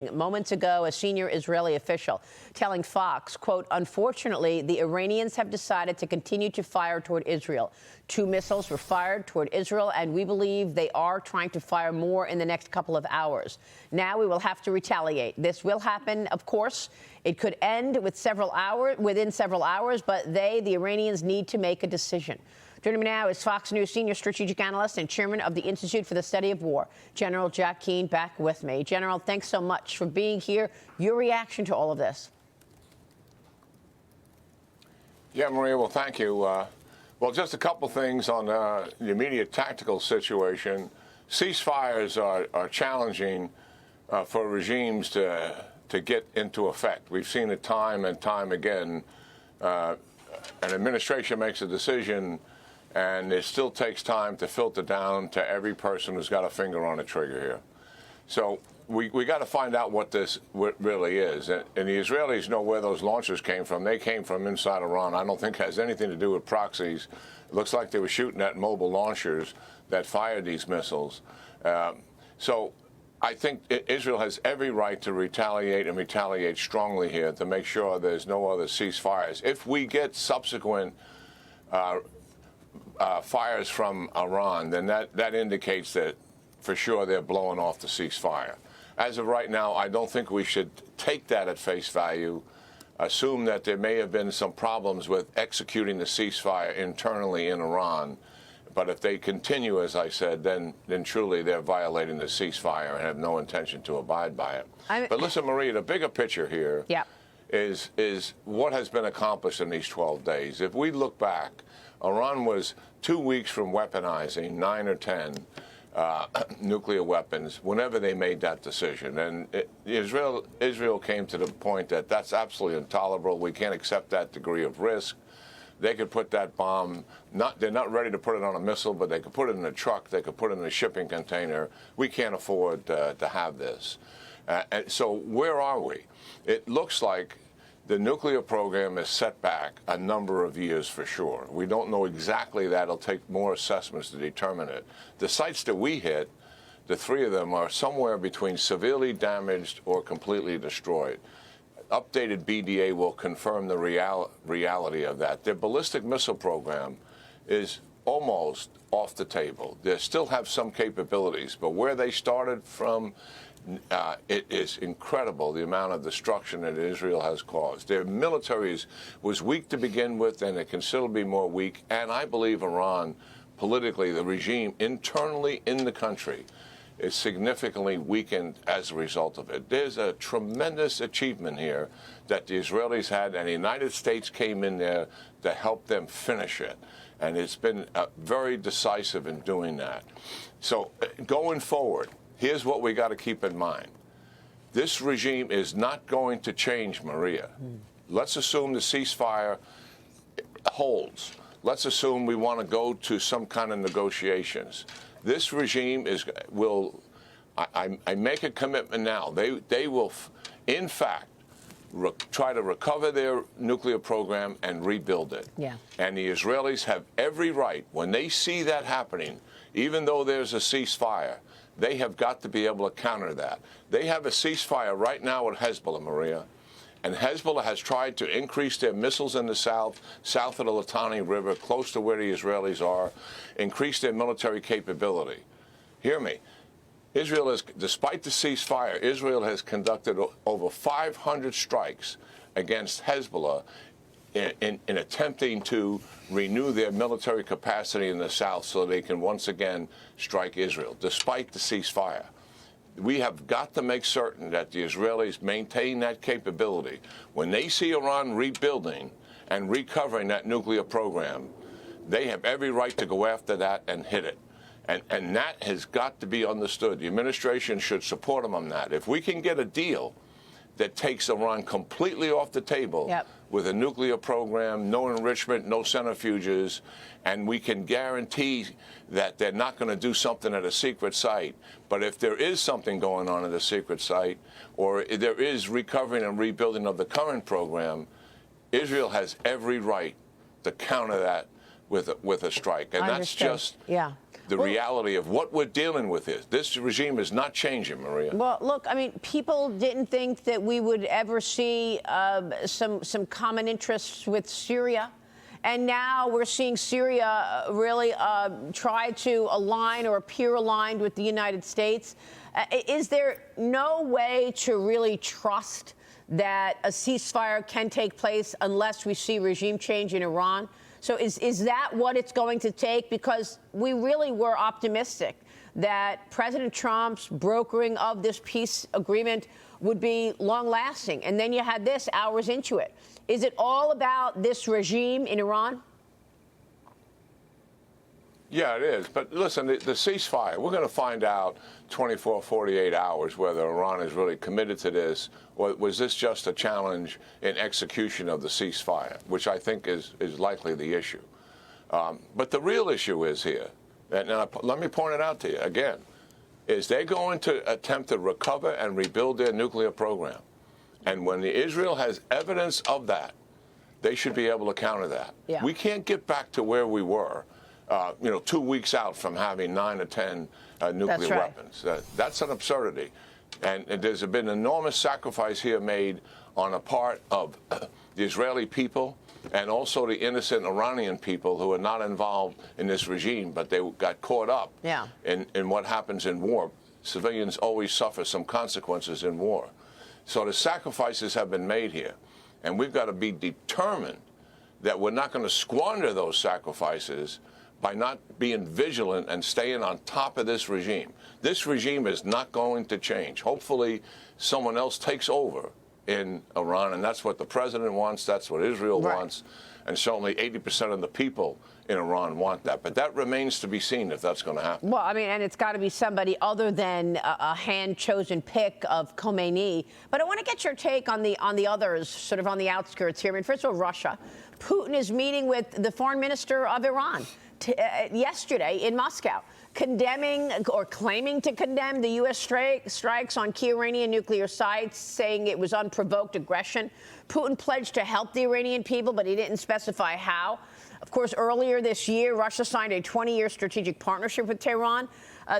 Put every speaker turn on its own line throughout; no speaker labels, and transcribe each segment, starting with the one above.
Moments ago, a senior Israeli official telling Fox, quote, unfortunately, the Iranians have decided to continue to fire toward Israel. 2 missiles were fired toward Israel, and we believe they are trying to fire more in the next couple of hours. Now we will have to retaliate. This will happen, of course. It could end within several hours, but the Iranians, need to make a decision. Joining me now is Fox News senior strategic analyst and chairman of the Institute for the Study of War, General Jack Keane, back with me. General, thanks so much for being here. Your reaction to all of this?
Yeah, Maria, well, thank you. Well, just a couple things on the immediate tactical situation. Ceasefires are challenging for regimes to get into effect. We've seen it time and time again. An administration makes a decision, and it still takes time to filter down to every person who's got a finger on the trigger here. So we got to find out what this really is. And the Israelis know where those launchers came from. They came from inside Iran. I don't think it has anything to do with proxies. It looks like they were shooting at mobile launchers that fired these missiles. So I think Israel has every right to retaliate, and retaliate strongly here, to make sure there's no other ceasefires. If we get subsequent fires from Iran, then that indicates that for sure they're blowing off the ceasefire. As of right now, I don't think we should take that at face value, assume that there may have been some problems with executing the ceasefire internally in Iran. But if they continue, as I said, then truly they're violating the ceasefire and have no intention to abide by it. But listen, Maria, the bigger picture here is what has been accomplished in these 12 days. If we look back, Iran was 2 weeks from weaponizing 9 or 10 nuclear weapons whenever they made that decision. And Israel came to the point that that's absolutely intolerable. We can't accept that degree of risk. They could put that bomb, they're not ready to put it on a missile, but they could put it in a truck, they could put it in a shipping container. We can't afford to have this. And so where are we? It looks like the nuclear program is set back a number of years for sure. We don't know exactly that. It'll take more assessments to determine it. The sites that we hit, the 3 of them, are somewhere between severely damaged or completely destroyed. Updated BDA will confirm the reality of that. Their ballistic missile program is almost off the table. They still have some capabilities, but where they started from, it is incredible the amount of destruction that Israel has caused. Their military was weak to begin with, and it can still be more weak. And I believe Iran, politically, the regime internally in the country, is significantly weakened as a result of it. There's a tremendous achievement here that the Israelis had, and the United States came in there to help them finish it. And it's been very decisive in doing that. So going forward, here's what we got to keep in mind. This regime is not going to change, Maria. Let's assume the ceasefire holds. Let's assume we want to go to some kind of negotiations. This regime I make a commitment now. They will, in fact, try to recover their nuclear program and rebuild it. Yeah. And the Israelis have every right, when they see that happening, even though there's a ceasefire, they have got to be able to counter that. They have a ceasefire right now with Hezbollah, Maria. And Hezbollah has tried to increase their missiles in the south of the Litani River, close to where the Israelis are, increase their military capability. Hear me. Despite the ceasefire, Israel has conducted over 500 strikes against Hezbollah in attempting to renew their military capacity in the south so they can once again strike Israel, despite the ceasefire. We have got to make certain that the Israelis maintain that capability. When they see Iran rebuilding and recovering that nuclear program, they have every right to go after that and hit it. And that has got to be understood. The administration should support them on that. If we can get a deal that takes Iran completely off the table with a nuclear program, no enrichment, no centrifuges, and we can guarantee that they're not going to do something at a secret site. But if there is something going on at a secret site, or there is recovering and rebuilding of the current program, Israel has every right to counter that with a strike. And that's just the reality of what we're dealing with is. This regime is not changing, Maria.
Well, look, I mean, people didn't think that we would ever see some common interests with Syria. And now we're seeing Syria really try to align or appear aligned with the United States. Is there no way to really trust that a ceasefire can take place unless we see regime change in Iran? So is that what it's going to take? Because we really were optimistic that President Trump's brokering of this peace agreement would be long-lasting. And then you had this hours into it. Is it all about this regime in Iran?
Yeah, it is. But listen, the ceasefire, we're going to find out 24, 48 hours whether Iran is really committed to this, or was this just a challenge in execution of the ceasefire, which I think is likely the issue. But the real issue is here, and let me point it out to you again, is they're going to attempt to recover and rebuild their nuclear program. And when Israel has evidence of that, they should be able to counter that.
Yeah.
We can't get back to where we were 2 weeks out from having 9 or 10 nuclear weapons. That's an absurdity. And there's been enormous sacrifice here made on the part of the Israeli people and also the innocent Iranian people who are not involved in this regime, but they got caught up in what happens in war. Civilians always suffer some consequences in war. So the sacrifices have been made here, and we've got to be determined that we're not going to squander those sacrifices by not being vigilant and staying on top of this regime. This regime is not going to change. Hopefully someone else takes over in Iran, and that's what the president wants, that's what Israel wants, and certainly 80% of the people in Iran want that. But that remains to be seen if that's going to happen.
Well, I mean, and it's got to be somebody other than a hand-chosen pick of Khomeini. But I want to get your take on the others, sort of on the outskirts here. I mean, first of all, Russia. Putin is meeting with the foreign minister of Iran yesterday in Moscow, condemning or claiming to condemn the U.S. strikes on key Iranian nuclear sites, saying it was unprovoked aggression. Putin pledged to help the Iranian people, but he didn't specify how. Of course, earlier this year, Russia signed a 20-year strategic partnership with Tehran,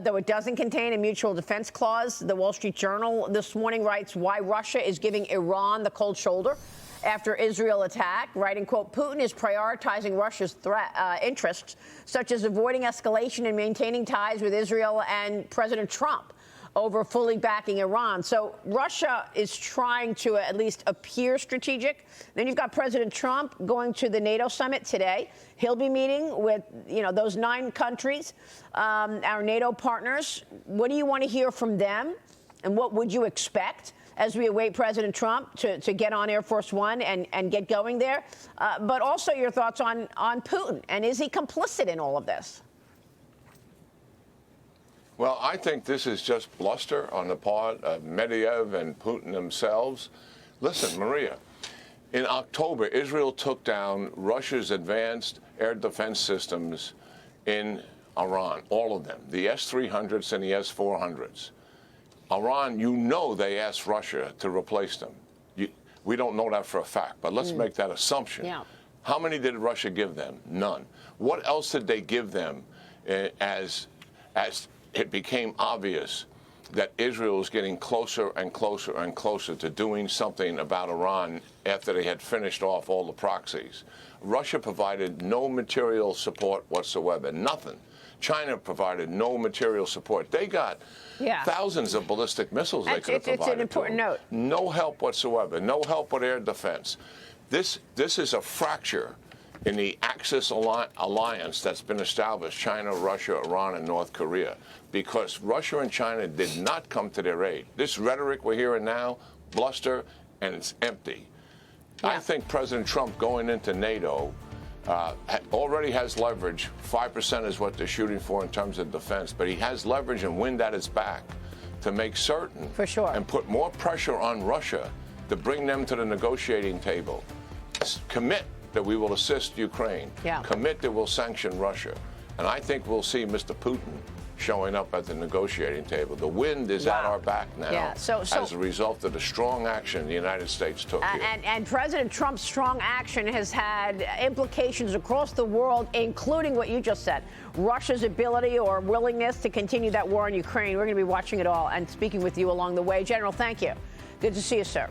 though it doesn't contain a mutual defense clause. The Wall Street Journal this morning writes why Russia is giving Iran the cold shoulder after Israel attack, writing, quote, Putin is prioritizing Russia's interests, such as avoiding escalation and maintaining ties with Israel and President Trump over fully backing Iran. So Russia is trying to at least appear strategic. Then you've got President Trump going to the NATO summit today. He'll be meeting with, those 9 countries, our NATO partners. What do you want to hear from them? And what would you expect as we await President Trump to get on Air Force One and get going there? But also your thoughts on Putin. And is he complicit in all of this?
Well, I think this is just bluster on the part of Medvedev and Putin themselves. Listen, Maria, in October, Israel took down Russia's advanced air defense systems in Iran, all of them, the S-300s and the S-400s. Iran, they asked Russia to replace them. We don't know that for a fact, but let's make that assumption.
Yeah.
How many did Russia give them? None. What else did they give them as it became obvious that Israel was getting closer and closer and closer to doing something about Iran after they had finished off all the proxies? Russia provided no material support whatsoever, nothing. China provided no material support. They got thousands of ballistic missiles they could have provided.
It's an important note.
No help whatsoever. No help with air defense. This is a fracture in the Axis alliance that's been established, China, Russia, Iran, and North Korea, because Russia and China did not come to their aid. This rhetoric we're hearing now, bluster, and it's empty. Yeah. I think President Trump going into NATO already has leverage. 5% is what they're shooting for in terms of defense, but he has leverage and wind at his back to make certain and put more pressure on Russia to bring them to the negotiating table. Commit that we will assist Ukraine. Commit that we'll sanction Russia. And I think we'll see Mr. Putin showing up at the negotiating table. The wind is at our back now as a result of the strong action the United States took here.
And President Trump's strong action has had implications across the world, including what you just said, Russia's ability or willingness to continue that war in Ukraine. We're going to be watching it all and speaking with you along the way. General, thank you. Good to see you, sir.